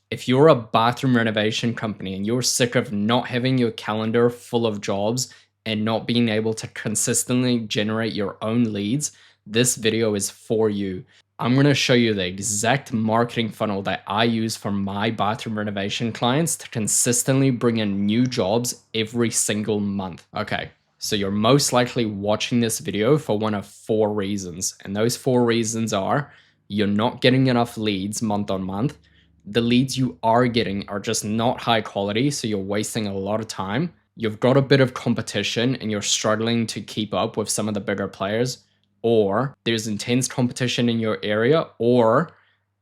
If you're a bathroom renovation company and you're sick of not having your calendar full of jobs and not being able to consistently generate your own leads, this video is for you. I'm going to show you the exact marketing funnel that I use for my bathroom renovation clients to consistently bring in new jobs every single month. Okay, so you're most likely watching this video for one of 4 reasons. And those 4 reasons are: you're not getting enough leads month on month. The leads you are getting are just not high quality, so you're wasting a lot of time. You've got a bit of competition and you're struggling to keep up with some of the bigger players, or there's intense competition in your area, or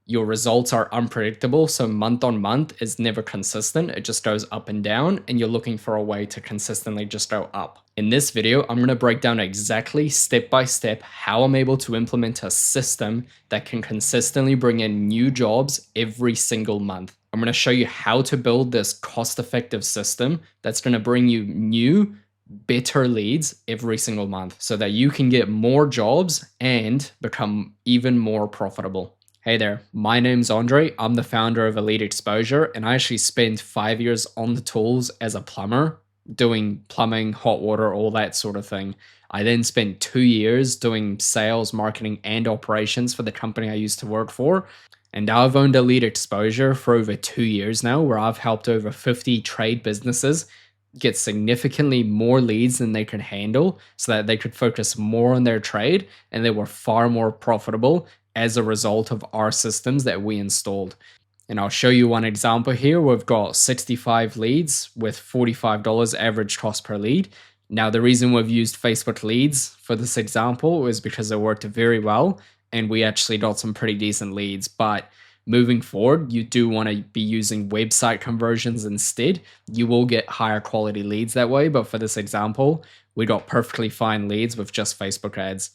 your results are unpredictable, so month on month is never consistent. It just goes up and down, and you're looking for a way to consistently just go up. In this video, I'm going to break down exactly step by step how I'm able to implement a system that can consistently bring in new jobs every single month. I'm going to show you how to build this cost-effective system that's going to bring you new, better leads every single month so that you can get more jobs and become even more profitable. Hey there, my name's Andrei. I'm the founder of Elite Exposure, and I actually spent 5 years on the tools as a plumber, doing plumbing, hot water, all that sort of thing. I then spent 2 years doing sales, marketing, and operations for the company I used to work for. And I've owned Elite Exposure for over 2 years now, where I've helped over 50 trade businesses get significantly more leads than they could handle so that they could focus more on their trade, and they were far more profitable as a result of our systems that we installed. And I'll show you one example here. We've got 65 leads with $45 average cost per lead. Now, the reason we've used Facebook leads for this example is because it worked very well and we actually got some pretty decent leads. But moving forward, you do want to be using website conversions instead. You will get higher quality leads that way. But for this example, we got perfectly fine leads with just Facebook ads.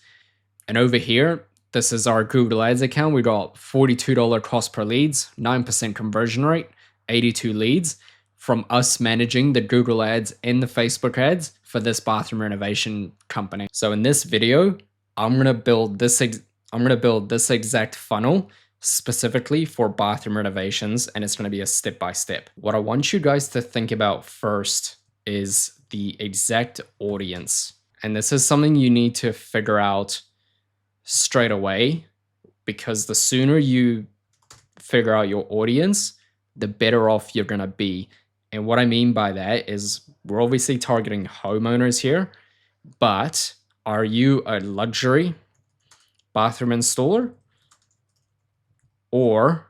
And over here, this is our Google Ads account. We got $42 cost per leads, 9% conversion rate, 82 leads from us managing the Google Ads and the Facebook ads for this bathroom renovation company. So in this video, I'm gonna build this exact funnel specifically for bathroom renovations, and it's gonna be a step by step. What I want you guys to think about first is the exact audience. And this is something you need to figure out straight away, because the sooner you figure out your audience, the better off you're going to be. And what I mean by that is we're obviously targeting homeowners here, but are you a luxury bathroom installer, or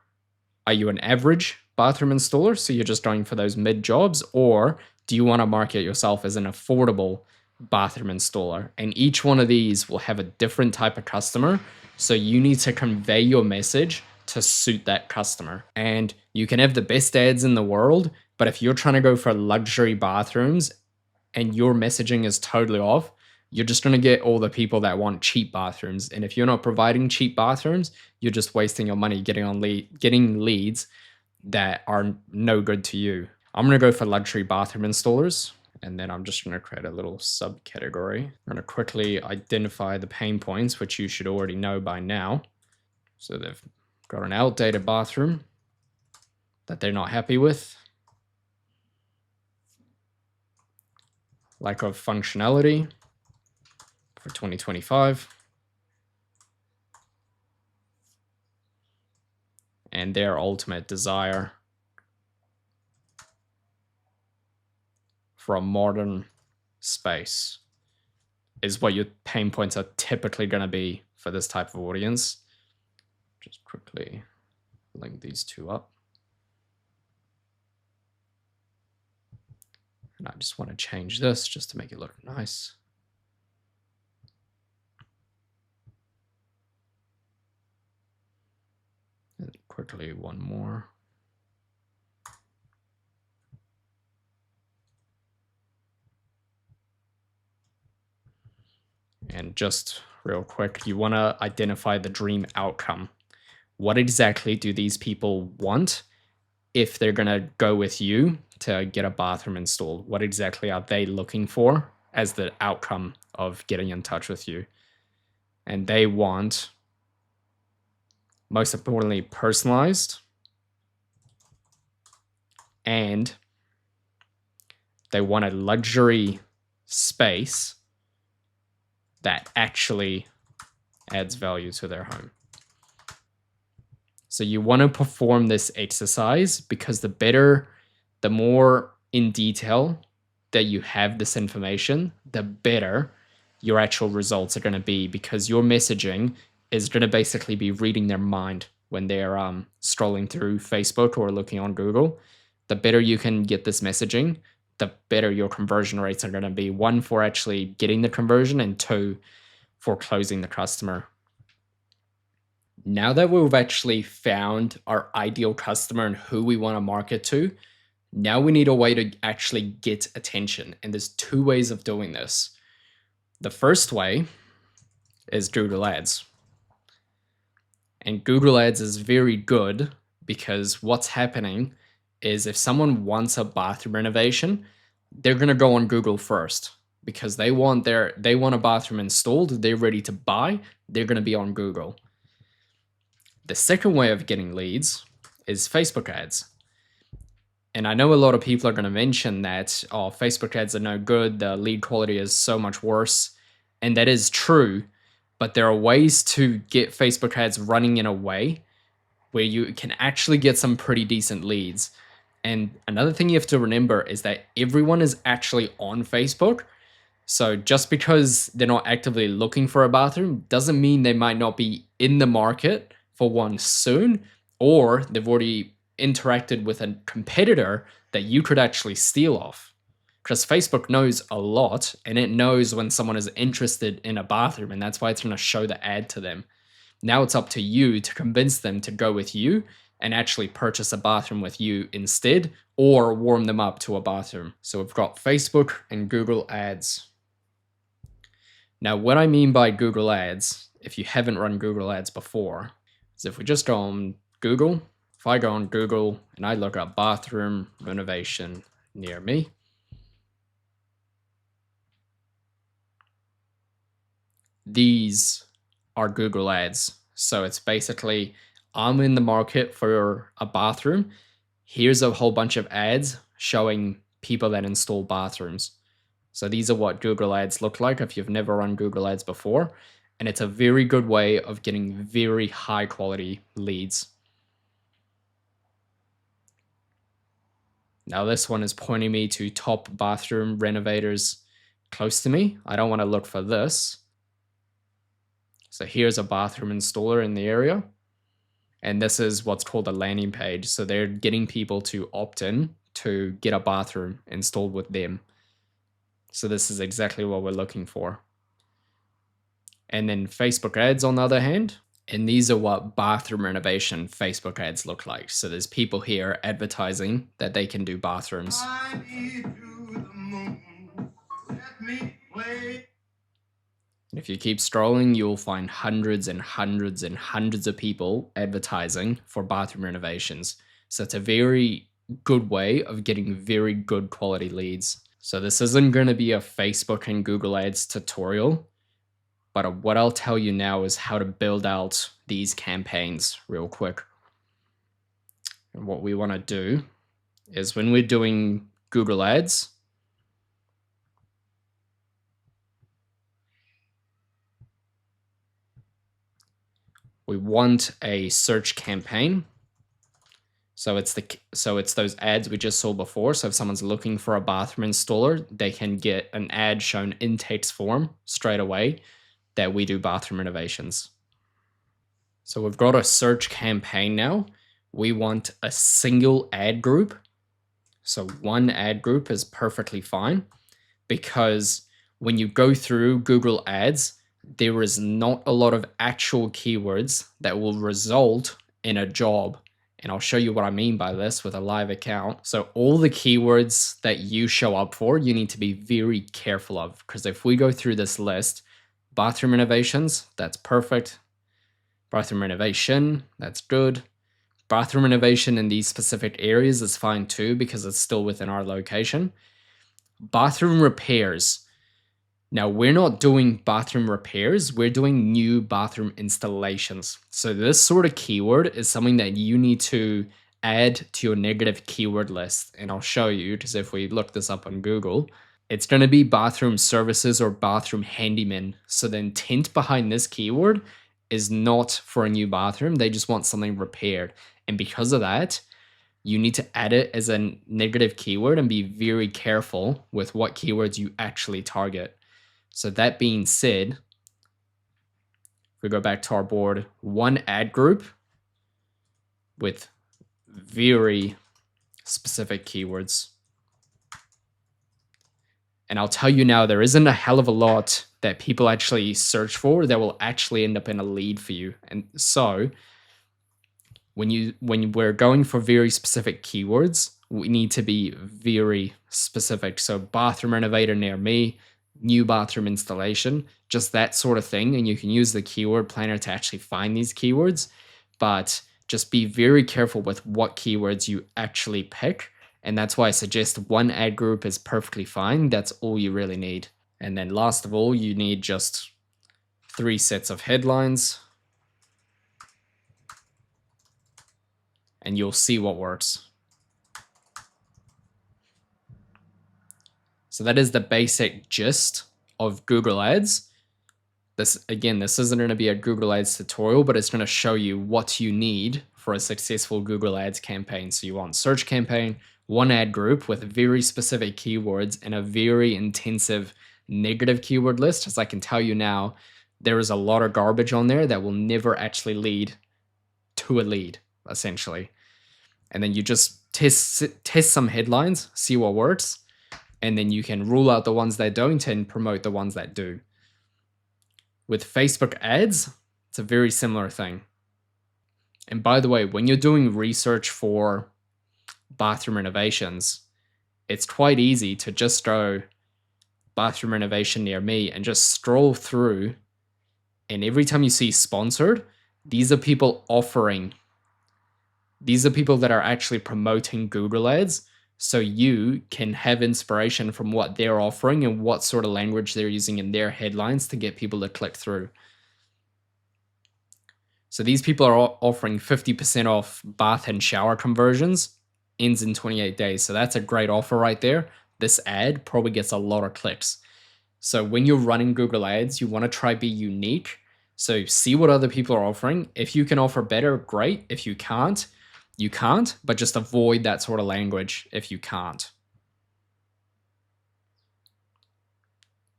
are you an average bathroom installer? So you're just going for those mid jobs, or do you want to market yourself as an affordable bathroom installer? And each one of these will have a different type of customer, so you need to convey your message to suit that customer. And you can have the best ads in the world, but if you're trying to go for luxury bathrooms and your messaging is totally off, you're just going to get all the people that want cheap bathrooms. And if you're not providing cheap bathrooms, you're just wasting your money getting leads that are no good to you. I'm going to go for luxury bathroom installers. And then I'm just going to create a little subcategory. I'm going to quickly identify the pain points, which you should already know by now. So they've got an outdated bathroom that they're not happy with, lack of functionality for 2025, and their ultimate desire for a modern space is what your pain points are typically going to be for this type of audience. Just quickly link these two up. And I just want to change this just to make it look nice. And quickly one more. And just real quick, you want to identify the dream outcome. What exactly do these people want if they're going to go with you to get a bathroom installed? What exactly are they looking for as the outcome of getting in touch with you? And they want, most importantly, personalized and they want a luxury space that actually adds value to their home. So you want to perform this exercise because the more in detail that you have this information, the better your actual results are going to be, because your messaging is going to basically be reading their mind when they're scrolling through Facebook or looking on Google. The better you can get this messaging, the better your conversion rates are going to be. One, for actually getting the conversion, and two, for closing the customer. Now that we've actually found our ideal customer and who we want to market to, now we need a way to actually get attention. And there's two ways of doing this. The first way is Google Ads. And Google Ads is very good because what's happening is if someone wants a bathroom renovation, they're going to go on Google first because they want a bathroom installed, they're ready to buy, they're going to be on Google. The second way of getting leads is Facebook ads. And I know a lot of people are going to mention that, oh, Facebook ads are no good, the lead quality is so much worse. And that is true, but there are ways to get Facebook ads running in a way where you can actually get some pretty decent leads. And another thing you have to remember is that everyone is actually on Facebook. So just because they're not actively looking for a bathroom doesn't mean they might not be in the market for one soon, or they've already interacted with a competitor that you could actually steal off. Because Facebook knows a lot, and it knows when someone is interested in a bathroom, and that's why it's going to show the ad to them. Now it's up to you to convince them to go with you and actually purchase a bathroom with you instead, or warm them up to a bathroom. So we've got Facebook and Google Ads. Now, what I mean by Google Ads, if you haven't run Google Ads before, is if we just go on Google, if I go on Google and I look up bathroom renovation near me, these are Google Ads. So it's basically, I'm in the market for a bathroom. Here's a whole bunch of ads showing people that install bathrooms. So these are what Google Ads look like if you've never run Google Ads before. And it's a very good way of getting very high quality leads. Now this one is pointing me to top bathroom renovators close to me. I don't want to look for this. So here's a bathroom installer in the area. And this is what's called a landing page. So they're getting people to opt in to get a bathroom installed with them. So this is exactly what we're looking for. And then Facebook ads on the other hand, and these are what bathroom renovation Facebook ads look like. So there's people here advertising that they can do bathrooms. And if you keep scrolling, you'll find hundreds and hundreds and hundreds of people advertising for bathroom renovations. So it's a very good way of getting very good quality leads. So this isn't going to be a Facebook and Google Ads tutorial, but what I'll tell you now is how to build out these campaigns real quick. And what we want to do is when we're doing Google Ads, we want a search campaign. So it's those ads we just saw before. So if someone's looking for a bathroom installer, they can get an ad shown in text form straight away that we do bathroom renovations. So we've got a search campaign now. We want a single ad group. So one ad group is perfectly fine, because when you go through Google Ads, there is not a lot of actual keywords that will result in a job. And I'll show you what I mean by this with a live account. So all the keywords that you show up for, you need to be very careful of, because if we go through this list, bathroom renovations, that's perfect. Bathroom renovation, that's good. Bathroom renovation in these specific areas is fine too, because it's still within our location. Bathroom repairs. Now, we're not doing bathroom repairs, we're doing new bathroom installations. So this sort of keyword is something that you need to add to your negative keyword list. And I'll show you, because if we look this up on Google, it's going to be bathroom services or bathroom handyman. So the intent behind this keyword is not for a new bathroom. They just want something repaired. And because of that, you need to add it as a negative keyword and be very careful with what keywords you actually target. So that being said, if we go back to our board, one ad group with very specific keywords. And I'll tell you now, there isn't a hell of a lot that people actually search for that will actually end up in a lead for you. And so when we're going for very specific keywords, we need to be very specific. So bathroom renovator near me, new bathroom installation, just that sort of thing. And you can use the keyword planner to actually find these keywords, but just be very careful with what keywords you actually pick. And that's why I suggest one ad group is perfectly fine. That's all you really need. And then last of all, you need just 3 sets of headlines. And you'll see what works. So that is the basic gist of Google Ads. This isn't going to be a Google Ads tutorial, but it's going to show you what you need for a successful Google Ads campaign. So you want search campaign, one ad group with very specific keywords and a very intensive negative keyword list. As I can tell you now, there is a lot of garbage on there that will never actually lead to a lead, essentially. And then you just test some headlines, see what works, and then you can rule out the ones that don't and promote the ones that do. With Facebook ads, it's a very similar thing. And by the way, when you're doing research for bathroom renovations, it's quite easy to just go bathroom renovation near me and just scroll through. And every time you see sponsored, these are people offering. These are people that are actually promoting Google Ads. So you can have inspiration from what they're offering and what sort of language they're using in their headlines to get people to click through. So these people are offering 50% off bath and shower conversions, ends in 28 days. So that's a great offer right there. This ad probably gets a lot of clicks. So when you're running Google Ads, you want to try be unique. So see what other people are offering. If you can offer better, great. If you can't, you can't, but just avoid that sort of language if you can't.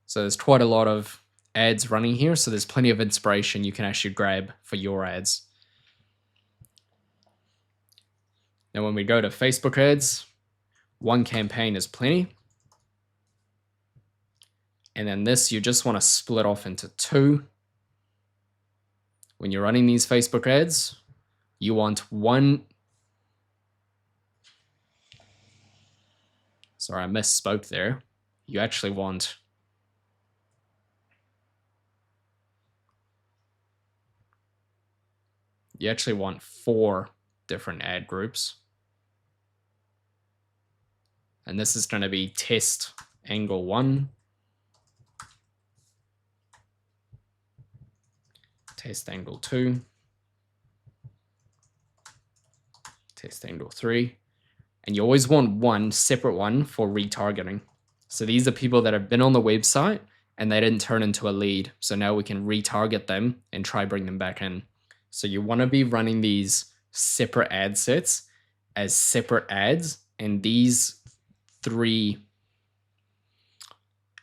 So there's quite a lot of ads running here, so there's plenty of inspiration you can actually grab for your ads. Now when we go to Facebook ads, one campaign is plenty. And then this, you just want to split off into 2. When you're running these Facebook ads, you want one. Sorry, I misspoke there. You actually want you actually want 4 different ad groups. And this is going to be test angle 1, test angle 2, test angle 3. And you always want one separate one for retargeting. So these are people that have been on the website and they didn't turn into a lead. So now we can retarget them and try bring them back in. So you want to be running these separate ad sets as separate ads. And these 3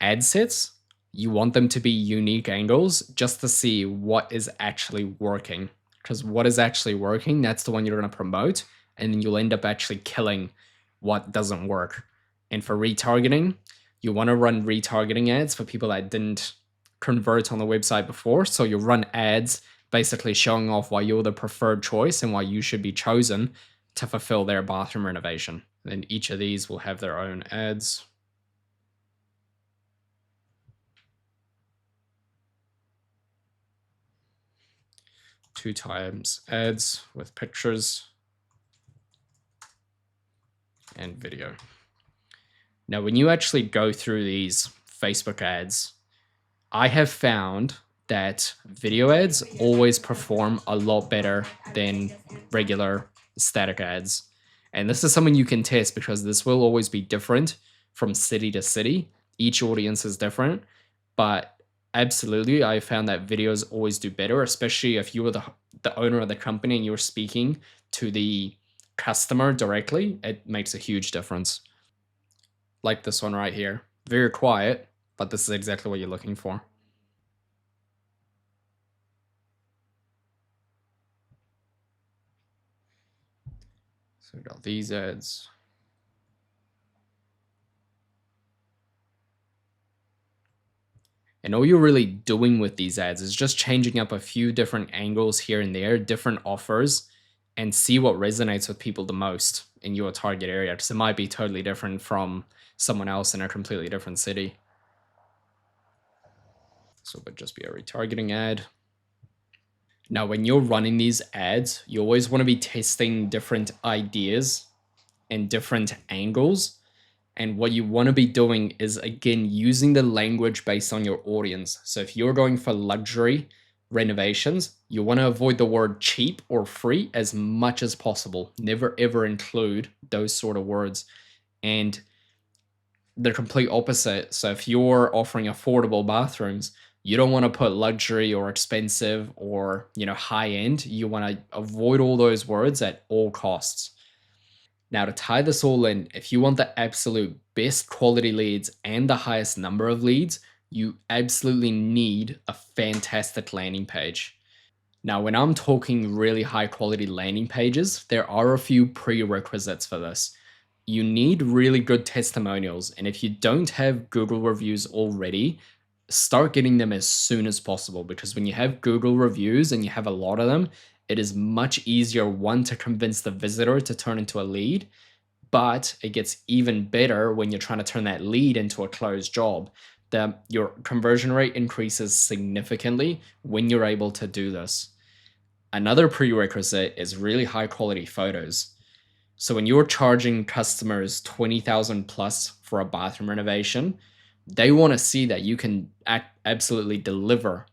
ad sets, you want them to be unique angles just to see what is actually working. Because what is actually working, that's the one you're going to promote. And then you'll end up actually killing what doesn't work. And for retargeting, you want to run retargeting ads for people that didn't convert on the website before. So you'll run ads basically showing off why you're the preferred choice and why you should be chosen to fulfill their bathroom renovation. And each of these will have their own ads. Two times ads with pictures and video. Now, when you actually go through these Facebook ads, I have found that video ads always perform a lot better than regular static ads. And this is something you can test because this will always be different from city to city. Each audience is different, but absolutely, I found that videos always do better, especially if you were the owner of the company and you're speaking to the customer directly. It makes a huge difference. Like this one right here. Very quiet, but this is exactly what you're looking for. So we got these ads. And all you're really doing with these ads is just changing up a few different angles here and there, different offers, and see what resonates with people the most in your target area. Because it might be totally different from someone else in a completely different city. So it would just be a retargeting ad. Now, when you're running these ads, you always want to be testing different ideas and different angles. And what you want to be doing is, again, using the language based on your audience. So if you're going for luxury renovations, you want to avoid the word cheap or free as much as possible. Never ever include those sort of words. And the complete opposite. So if you're offering affordable bathrooms, you don't want to put luxury or expensive or, high end. You want to avoid all those words at all costs. Now, to tie this all in, if you want the absolute best quality leads and the highest number of leads, you absolutely need a fantastic landing page. Now, when I'm talking really high quality landing pages, there are a few prerequisites for this. You need really good testimonials, and if you don't have Google reviews already, start getting them as soon as possible, because when you have Google reviews and you have a lot of them, it is much easier, one, to convince the visitor to turn into a lead, but it gets even better when you're trying to turn that lead into a closed job. Your conversion rate increases significantly when you're able to do this. Another prerequisite is really high quality photos. So when you're charging customers 20,000 plus for a bathroom renovation, they want to see that you can absolutely deliver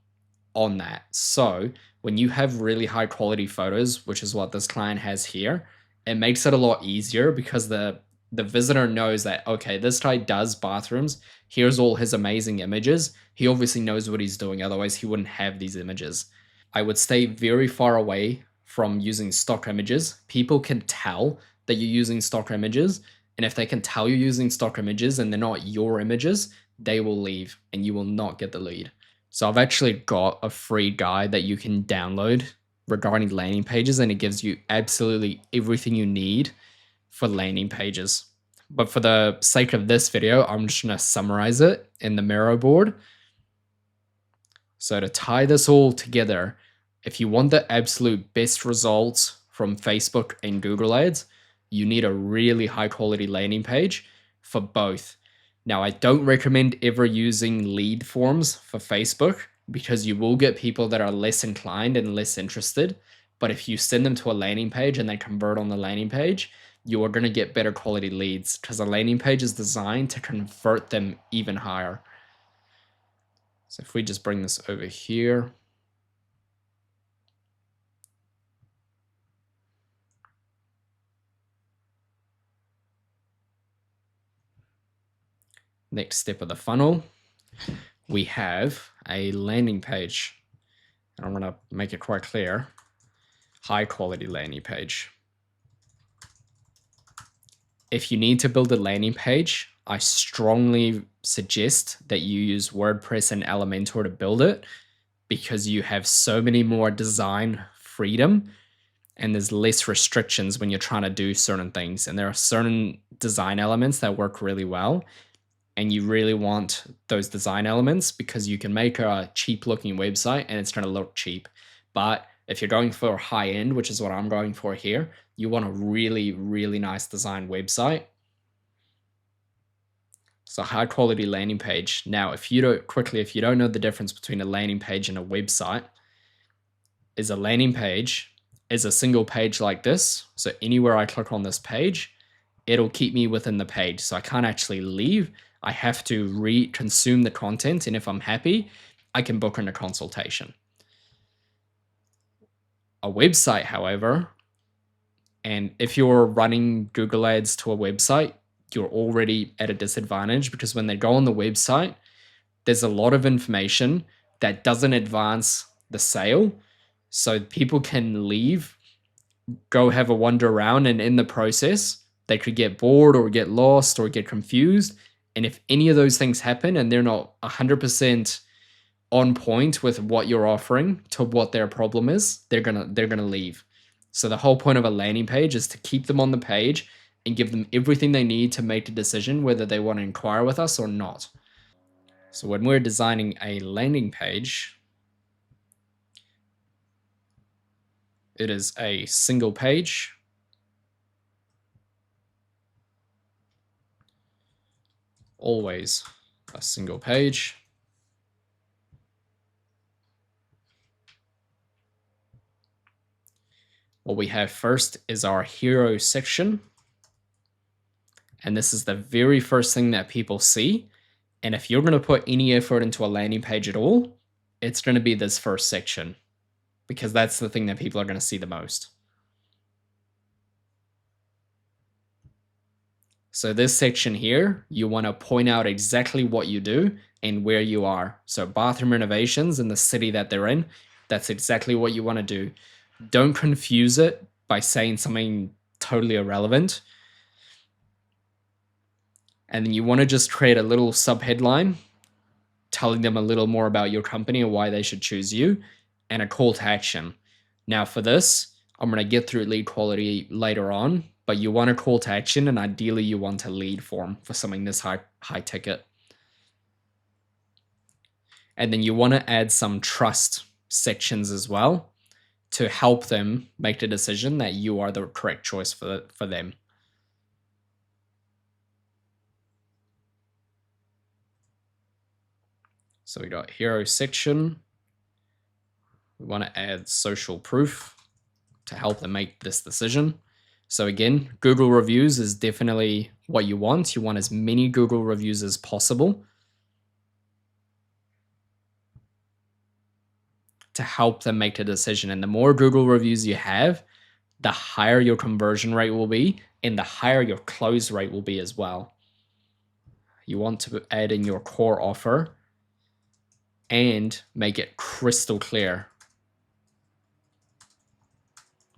on that. So when you have really high quality photos, which is what this client has here, it makes it a lot easier because the visitor knows that, okay, this guy does bathrooms. Here's all his amazing images. He obviously knows what he's doing. Otherwise, he wouldn't have these images. I would stay very far away from using stock images. People can tell that you're using stock images. And if they can tell you're using stock images and they're not your images, they will leave and you will not get the lead. So I've actually got a free guide that you can download regarding landing pages, and it gives you absolutely everything you need for landing pages. But for the sake of this video, I'm just going to summarize it in the Miro board. So to tie this all together, if you want the absolute best results from Facebook and Google Ads, you need a really high quality landing page for both. Now, I don't recommend ever using lead forms for Facebook because you will get people that are less inclined and less interested. But if you send them to a landing page and they convert on the landing page, you are going to get better quality leads because a landing page is designed to convert them even higher. So if we just bring this over here, next step of the funnel, we have a landing page. And I'm going to make it quite clear, high quality landing page. If you need to build a landing page, I strongly suggest that you use WordPress and Elementor to build it because you have so many more design freedom and there's less restrictions when you're trying to do certain things. And there are certain design elements that work really well. And you really want those design elements because you can make a cheap looking website and it's going to look cheap. But if you're going for high end, which is what I'm going for here, you want a really, really nice design website. So high quality landing page. Now, if you don't know the difference between a landing page and a website, is a landing page is a single page like this. So anywhere I click on this page, it'll keep me within the page. So I can't actually leave. I have to consume the content. And if I'm happy, I can book in a consultation. A website, however, And if you're running Google Ads to a website, you're already at a disadvantage because when they go on the website, there's a lot of information that doesn't advance the sale. So people can leave, go have a wander around, and in the process, they could get bored or get lost or get confused. And if any of those things happen and they're not 100% on point with what you're offering to what their problem is, they're gonna leave. So the whole point of a landing page is to keep them on the page and give them everything they need to make a decision whether they want to inquire with us or not. So when we're designing a landing page, it is a single page. Always a single page. What we have first is our hero section. And this is the very first thing that people see. And if you're going to put any effort into a landing page at all, it's going to be this first section because that's the thing that people are going to see the most. So this section here, you want to point out exactly what you do and where you are. So bathroom renovations in the city that they're in, that's exactly what you want to do. Don't confuse it by saying something totally irrelevant. And then you want to just create a little subheadline telling them a little more about your company and why they should choose you, and a call to action. Now for this, I'm going to get through lead quality later on, but you want a call to action, and ideally you want a lead form for something this high ticket. And then you want to add some trust sections as well to help them make the decision that you are the correct choice for them. So we got hero section. We want to add social proof to help them make this decision. So again, Google reviews is definitely what you want. You want as many Google reviews as possible to help them make the decision. And the more Google reviews you have, the higher your conversion rate will be and the higher your close rate will be as well. You want to add in your core offer and make it crystal clear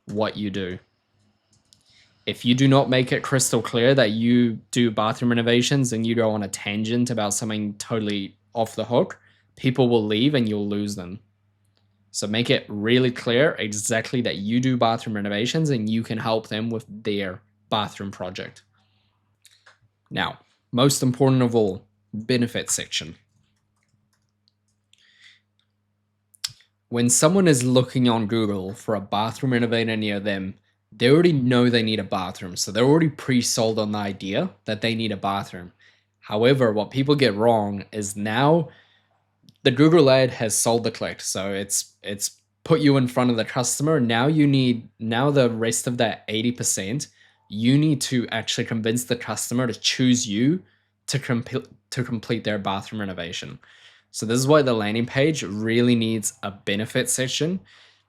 what you do. If you do not make it crystal clear that you do bathroom renovations and you go on a tangent about something totally off the hook, people will leave and you'll lose them. So make it really clear exactly that you do bathroom renovations and you can help them with their bathroom project. Now, most important of all, benefit section. When someone is looking on Google for a bathroom renovator near them, they already know they need a bathroom. So they're already pre-sold on the idea that they need a bathroom. However, what people get wrong is now the Google ad has sold the click. So it's put you in front of the customer. Now the rest of that 80%, you need to actually convince the customer to choose you to complete their bathroom renovation. So this is why the landing page really needs a benefit section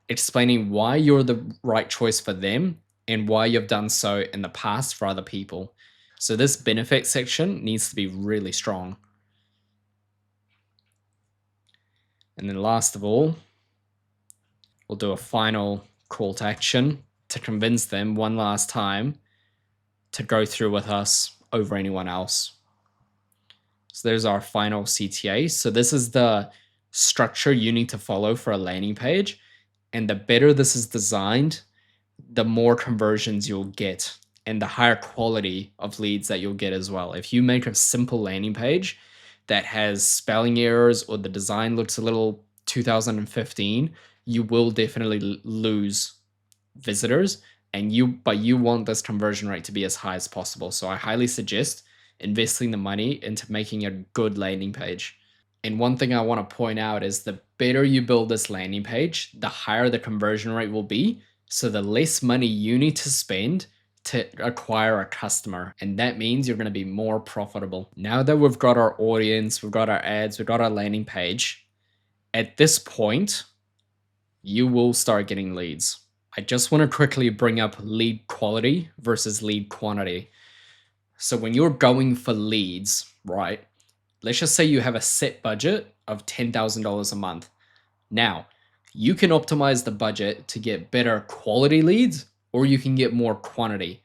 explaining why you're the right choice for them and why you've done so in the past for other people. So this benefit section needs to be really strong. And then last of all, we'll do a final call to action to convince them one last time to go through with us over anyone else. So there's our final CTA. So this is the structure you need to follow for a landing page. And the better this is designed, the more conversions you'll get and the higher quality of leads that you'll get as well. If you make a simple landing page that has spelling errors or the design looks a little 2015, you will definitely lose visitors, but you want this conversion rate to be as high as possible. So I highly suggest investing the money into making a good landing page. And one thing I want to point out is the better you build this landing page, the higher the conversion rate will be. So the less money you need to spend to acquire a customer. And that means you're going to be more profitable. Now that we've got our audience, we've got our ads, we've got our landing page, at this point, you will start getting leads. I just want to quickly bring up lead quality versus lead quantity. So when you're going for leads, right? Let's just say you have a set budget of $10,000 a month. Now, you can optimize the budget to get better quality leads, or you can get more quantity.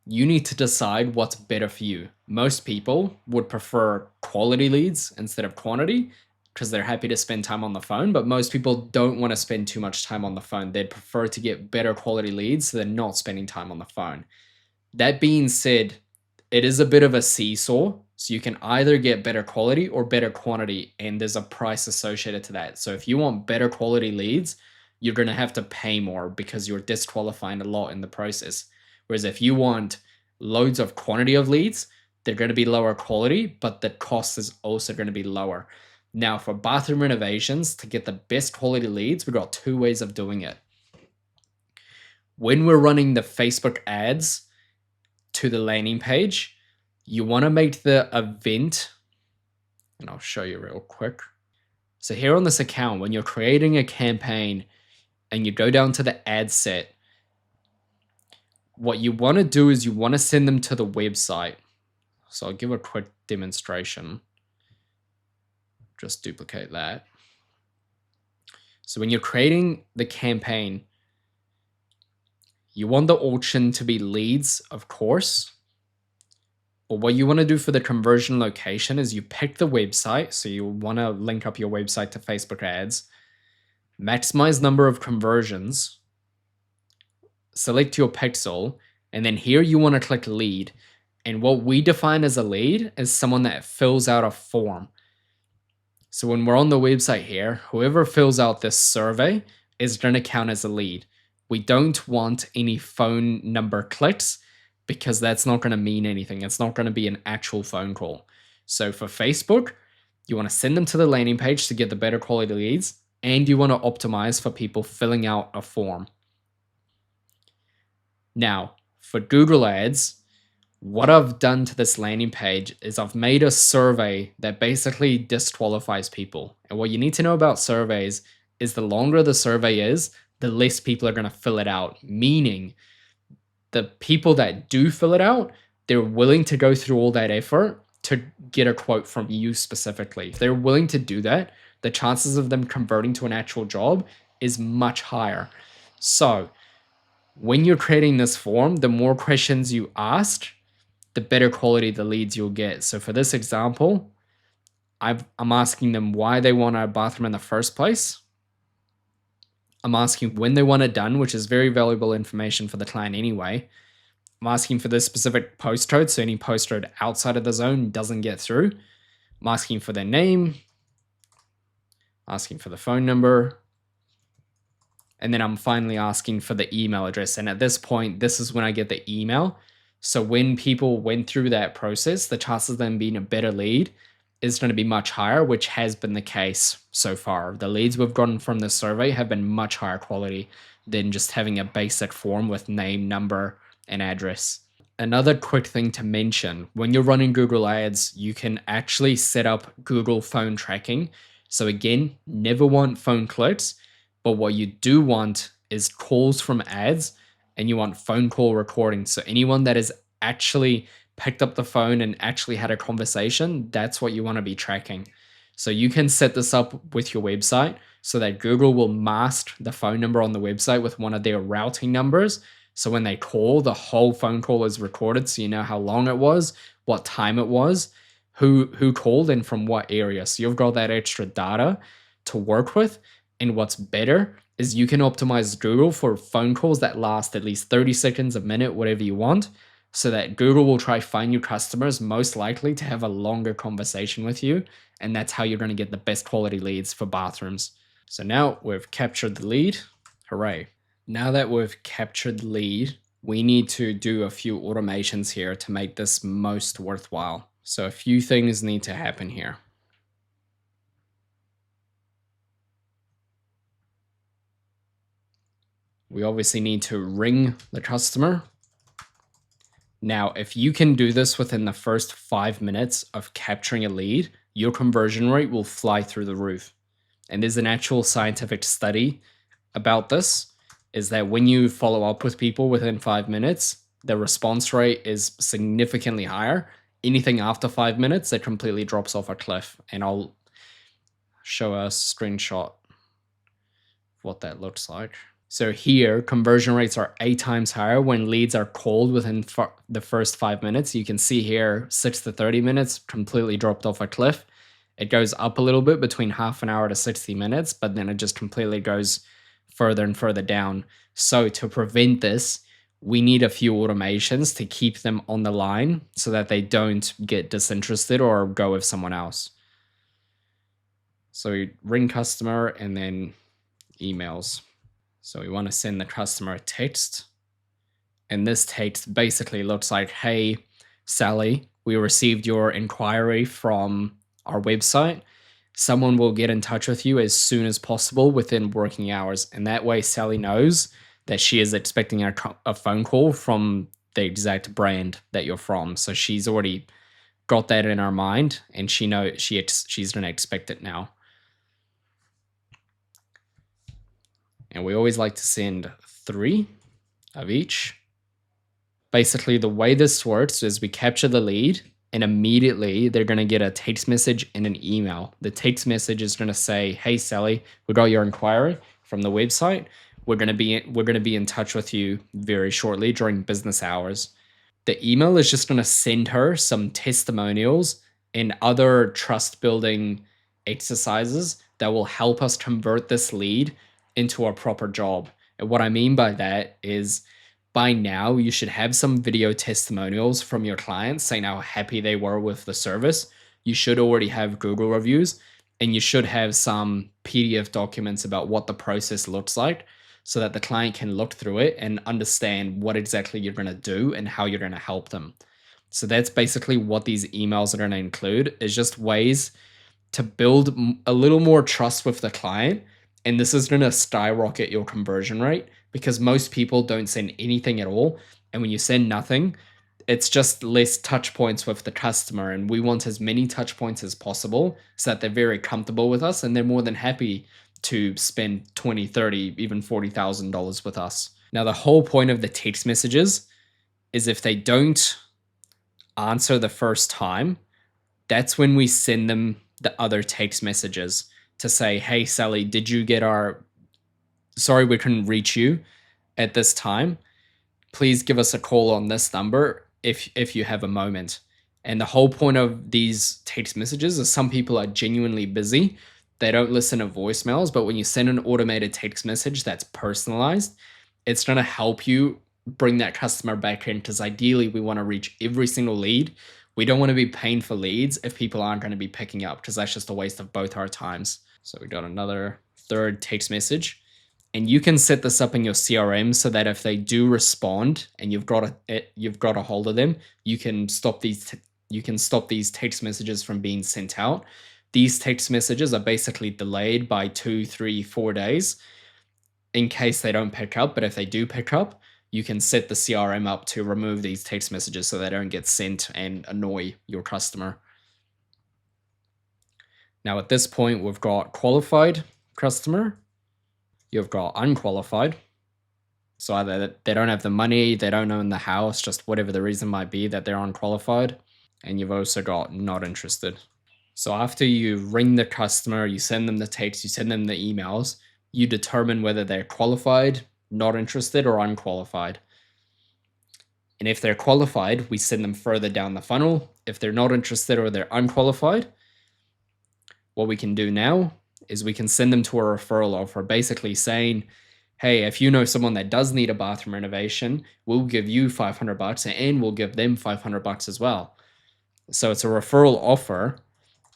You need to decide what's better for you. Most people would prefer quality leads instead of quantity because they're happy to spend time on the phone, but most people don't want to spend too much time on the phone. They'd prefer to get better quality leads than not spending time on the phone. That being said, it is a bit of a seesaw. So you can either get better quality or better quantity, and there's a price associated to that. So if you want better quality leads, you're going to have to pay more because you're disqualifying a lot in the process. Whereas if you want loads of quantity of leads, they're going to be lower quality, but the cost is also going to be lower. Now, for bathroom renovations, to get the best quality leads, we've got two ways of doing it. When we're running the Facebook ads to the landing page, you want to make the event, and I'll show you real quick. So here on this account, when you're creating a campaign and you go down to the ad set, what you want to do is you want to send them to the website. So I'll give a quick demonstration. Just duplicate that. So when you're creating the campaign, you want the auction to be leads, of course. But what you want to do for the conversion location is you pick the website. So you want to link up your website to Facebook ads, maximize number of conversions, select your pixel, and then here you want to click lead. And what we define as a lead is someone that fills out a form. So when we're on the website here, whoever fills out this survey is going to count as a lead. We don't want any phone number clicks because that's not going to mean anything. It's not going to be an actual phone call. So for Facebook, you want to send them to the landing page to get the better quality leads, and you want to optimize for people filling out a form. Now, for Google Ads, what I've done to this landing page is I've made a survey that basically disqualifies people. And what you need to know about surveys is the longer the survey is, the less people are going to fill it out. Meaning, the people that do fill it out, they're willing to go through all that effort to get a quote from you specifically. If they're willing to do that, the chances of them converting to an actual job is much higher. So, when you're creating this form, the more questions you ask, the better quality the leads you'll get. So for this example, I'm asking them why they want a bathroom in the first place. I'm asking when they want it done, which is very valuable information for the client anyway. I'm asking for this specific postcode, so any postcode outside of the zone doesn't get through. I'm asking for their name, asking for the phone number, and then I'm finally asking for the email address. And at this point, this is when I get the email. So when people went through that process, the chances of them being a better lead is going to be much higher, which has been the case so far. The leads we've gotten from this survey have been much higher quality than just having a basic form with name, number, and address. Another quick thing to mention, when you're running Google Ads, you can actually set up Google phone tracking. So again, never want phone clicks, but what you do want is calls from ads, and you want phone call recording. So anyone that has actually picked up the phone and actually had a conversation, that's what you want to be tracking. So you can set this up with your website so that Google will mask the phone number on the website with one of their routing numbers. So when they call, the whole phone call is recorded, so you know how long it was, what time it was, who called, and from what area. So you've got that extra data to work with. And what's better is you can optimize Google for phone calls that last at least 30 seconds, a minute, whatever you want, so that Google will try find you customers most likely to have a longer conversation with you. And that's how you're going to get the best quality leads for bathrooms. So now we've captured the lead. Hooray. Now that we've captured the lead, we need to do a few automations here to make this most worthwhile. So a few things need to happen here. We obviously need to ring the customer. Now, if you can do this within the first 5 minutes of capturing a lead, your conversion rate will fly through the roof. And there's an actual scientific study about this. is that when you follow up with people within 5 minutes, the response rate is significantly higher. Anything after 5 minutes, it completely drops off a cliff. And I'll show a screenshot of what that looks like. So here, conversion rates are 8 times higher when leads are called within the first 5 minutes. You can see here, 6 to 30 minutes, completely dropped off a cliff. It goes up a little bit between half an hour to 60 minutes, but then it just completely goes further and further down. So to prevent this, we need a few automations to keep them on the line so that they don't get disinterested or go with someone else. So we ring customer and then emails. So we want to send the customer a text. And this text basically looks like, hey, Sally, we received your inquiry from our website. Someone will get in touch with you as soon as possible within working hours. And that way Sally knows that she is expecting a phone call from the exact brand that you're from. So she's already got that in her mind and she knows she's going to expect it now. And we always like to send 3 of each. Basically, the way this works is we capture the lead and immediately they're going to get a text message and an email. The text message is going to say, hey, Sally, we got your inquiry from the website. We're going to be in touch with you very shortly during business hours. The email is just going to send her some testimonials and other trust building exercises that will help us convert this lead into a proper job. And what I mean by that is by now you should have some video testimonials from your clients saying how happy they were with the service. You should already have Google reviews and you should have some PDF documents about what the process looks like so that the client can look through it and understand what exactly you're going to do and how you're going to help them. So that's basically what these emails are going to include, is just ways to build a little more trust with the client. And this is going to skyrocket your conversion rate because most people don't send anything at all. And when you send nothing, it's just less touch points with the customer. And we want as many touch points as possible so that they're very comfortable with us and they're more than happy to spend $20, $30, even $40,000 with us. Now, the whole point of the text messages is if they don't answer the first time, that's when we send them the other text messages to say, hey, Sally, did you get sorry, we couldn't reach you at this time. Please give us a call on this number if you have a moment. And the whole point of these text messages is some people are genuinely busy. They don't listen to voicemails, but when you send an automated text message that's personalized, it's going to help you bring that customer back in because ideally we want to reach every single lead. We don't want to be paying for leads if people aren't going to be picking up because that's just a waste of both our times. So we got another third text message. And you can set this up in your CRM so that if they do respond and you've got a hold of them, you can stop these text messages from being sent out. These text messages are basically delayed by 2, 3, 4 days in case they don't pick up. But if they do pick up, you can set the CRM up to remove these text messages so they don't get sent and annoy your customer. Now at this point, we've got qualified customer. You've got unqualified. So either they don't have the money, they don't own the house, just whatever the reason might be that they're unqualified. And you've also got not interested. So after you ring the customer, you send them the text, you send them the emails, you determine whether they're qualified, not interested, or unqualified. And if they're qualified, we send them further down the funnel. If they're not interested or they're unqualified, what we can do now is we can send them to a referral offer, basically saying, hey, if you know someone that does need a bathroom renovation, we'll give you $500 and we'll give them $500 as well. So it's a referral offer.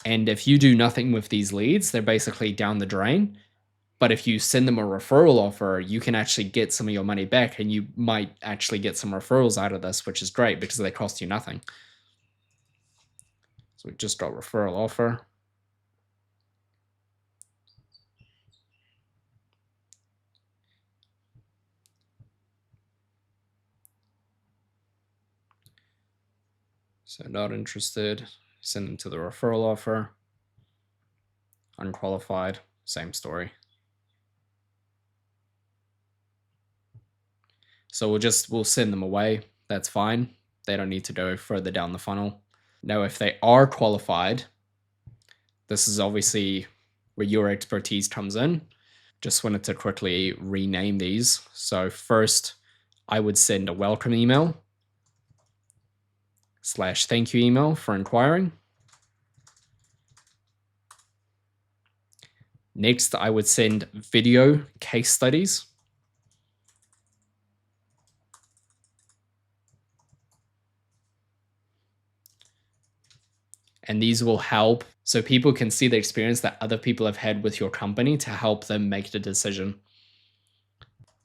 And if you do nothing with these leads, they're basically down the drain. But if you send them a referral offer, you can actually get some of your money back and you might actually get some referrals out of this, which is great because they cost you nothing. So we just got referral offer. So not interested, send them to the referral offer. Unqualified, same story. So we'll send them away. That's fine. They don't need to go further down the funnel. Now, if they are qualified, this is obviously where your expertise comes in. Just wanted to quickly rename these. So first, I would send a welcome email / thank you email for inquiring. Next, I would send video case studies. And these will help so people can see the experience that other people have had with your company to help them make the decision.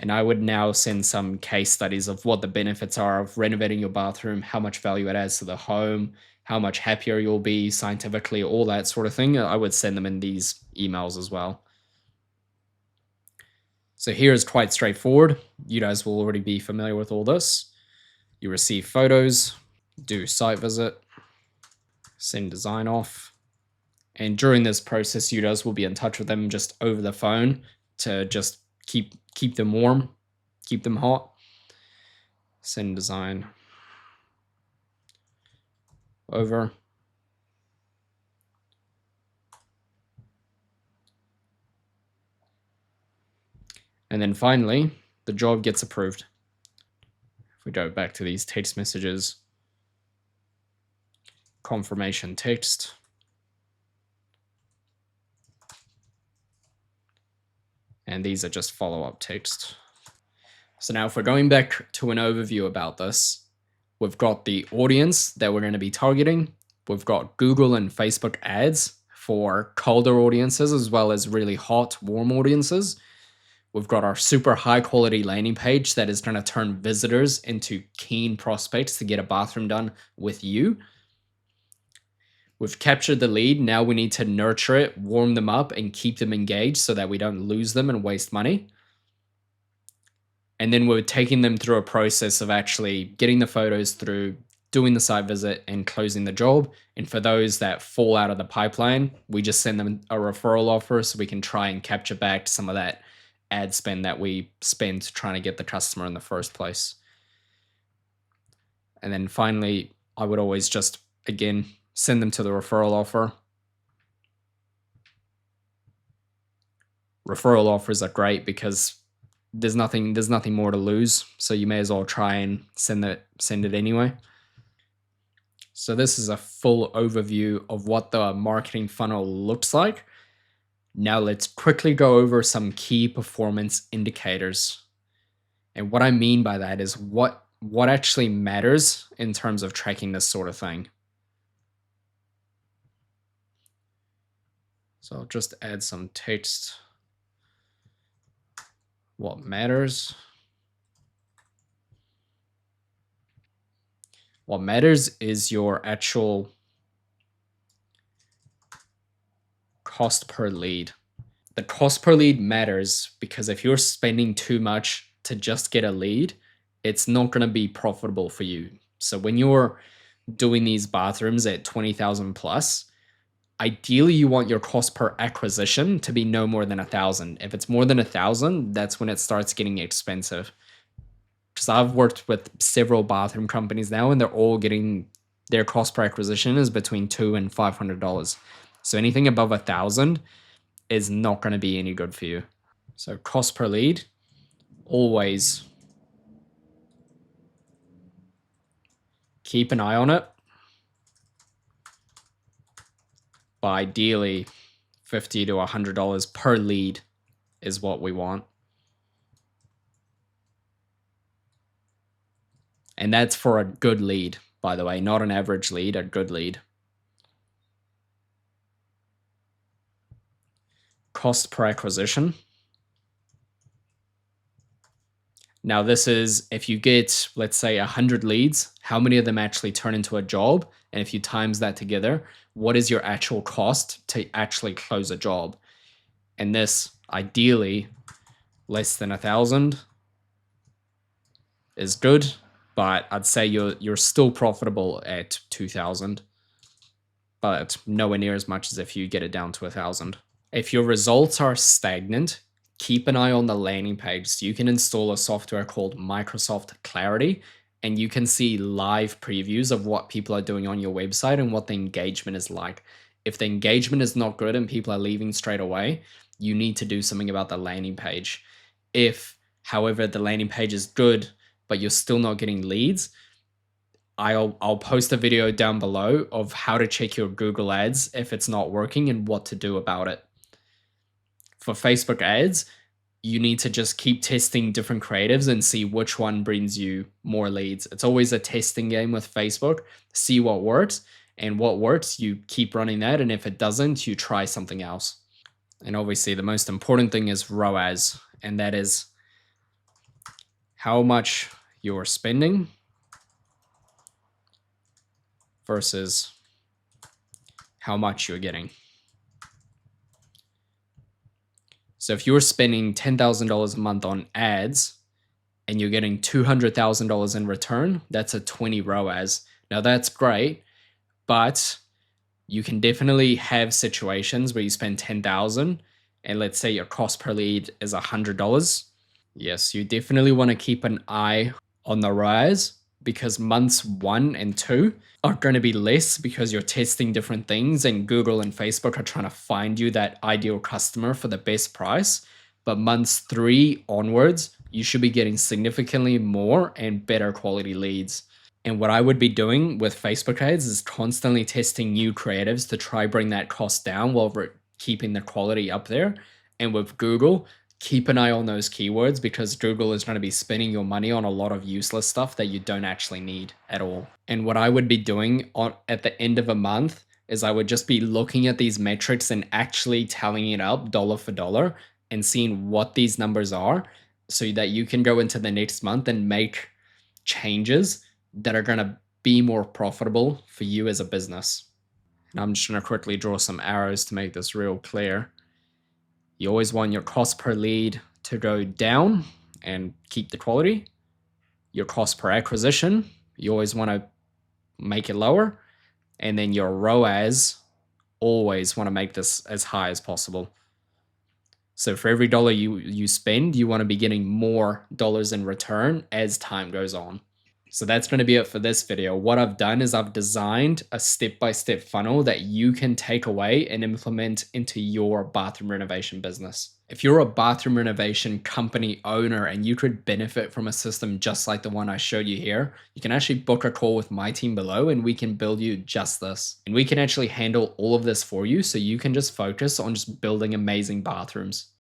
And I would now send some case studies of what the benefits are of renovating your bathroom, how much value it adds to the home, how much happier you'll be scientifically, all that sort of thing. I would send them in these emails as well. So here is quite straightforward. You guys will already be familiar with all this. You receive photos, do site visit, send design off. And during this process, you guys will be in touch with them just over the phone to just keep them warm, keep them hot. Send design over. And then finally, the job gets approved. If we go back to these text messages, confirmation text. And these are just follow-up text. So now if we're going back to an overview about this, we've got the audience that we're going to be targeting. We've got Google and Facebook ads for colder audiences as well as really hot, warm audiences. We've got our super high quality landing page that is going to turn visitors into keen prospects to get a bathroom done with you. We've captured the lead. Now we need to nurture it, warm them up, and keep them engaged so that we don't lose them and waste money. And then we're taking them through a process of actually getting the photos through, doing the site visit, and closing the job. And for those that fall out of the pipeline, we just send them a referral offer so we can try and capture back some of that ad spend that we spent trying to get the customer in the first place. And then finally, I would always just, again, send them to the referral offer. Referral offers are great because there's nothing more to lose, so you may as well try and send it anyway. So this is a full overview of what the marketing funnel looks like. Now let's quickly go over some key performance indicators. And what I mean by that is what actually matters in terms of tracking this sort of thing. So I'll just add some text. What matters? What matters is your actual cost per lead. The cost per lead matters because if you're spending too much to just get a lead, it's not going to be profitable for you. So when you're doing these bathrooms at 20,000 plus, ideally you want your cost per acquisition to be no more than 1,000. If it's more than 1,000, that's when it starts getting expensive. Because I've worked with several bathroom companies now, and they're all getting their cost per acquisition is between $200 and $500. So anything above 1,000 is not going to be any good for you. So cost per lead, always keep an eye on it. But ideally, $50 to $100 per lead is what we want. And that's for a good lead, by the way, not an average lead, a good lead. Cost per acquisition. Now this is if you get, let's say 100 leads, how many of them actually turn into a job? And if you times that together, what is your actual cost to actually close a job? And this ideally less than 1,000 is good, but I'd say you're still profitable at 2,000, but nowhere near as much as if you get it down to 1,000. If your results are stagnant, keep an eye on the landing page. So you can install a software called Microsoft Clarity, and you can see live previews of what people are doing on your website and what the engagement is like. If the engagement is not good and people are leaving straight away, you need to do something about the landing page. If, however, the landing page is good, but you're still not getting leads, I'll post a video down below of how to check your Google ads if it's not working and what to do about it. For Facebook ads, you need to just keep testing different creatives and see which one brings you more leads. It's always a testing game with Facebook. See what works, and what works, you keep running that. And if it doesn't, you try something else. And obviously, the most important thing is ROAS, and that is how much you're spending versus how much you're getting. So if you're spending $10,000 a month on ads and you're getting $200,000 in return, that's a 20 ROAS. Now that's great, but you can definitely have situations where you spend 10,000 and let's say your cost per lead is $100. Yes, you definitely want to keep an eye on the ROAS because months 1 and 2 are going to be less because you're testing different things and Google and Facebook are trying to find you that ideal customer for the best price. But months 3 onwards, you should be getting significantly more and better quality leads. And what I would be doing with Facebook ads is constantly testing new creatives to try bring that cost down while we're keeping the quality up there. And with Google, keep an eye on those keywords because Google is going to be spending your money on a lot of useless stuff that you don't actually need at all. And what I would be doing at the end of a month is I would just be looking at these metrics and actually tallying it up dollar for dollar and seeing what these numbers are so that you can go into the next month and make changes that are going to be more profitable for you as a business. And I'm just going to quickly draw some arrows to make this real clear. You always want your cost per lead to go down and keep the quality. Your cost per acquisition, you always want to make it lower. And then your ROAS, always want to make this as high as possible. So for every dollar you spend, you want to be getting more dollars in return as time goes on. So that's going to be it for this video. What I've done is I've designed a step-by-step funnel that you can take away and implement into your bathroom renovation business. If you're a bathroom renovation company owner and you could benefit from a system just like the one I showed you here, you can actually book a call with my team below and we can build you just this. And we can actually handle all of this for you so you can just focus on just building amazing bathrooms.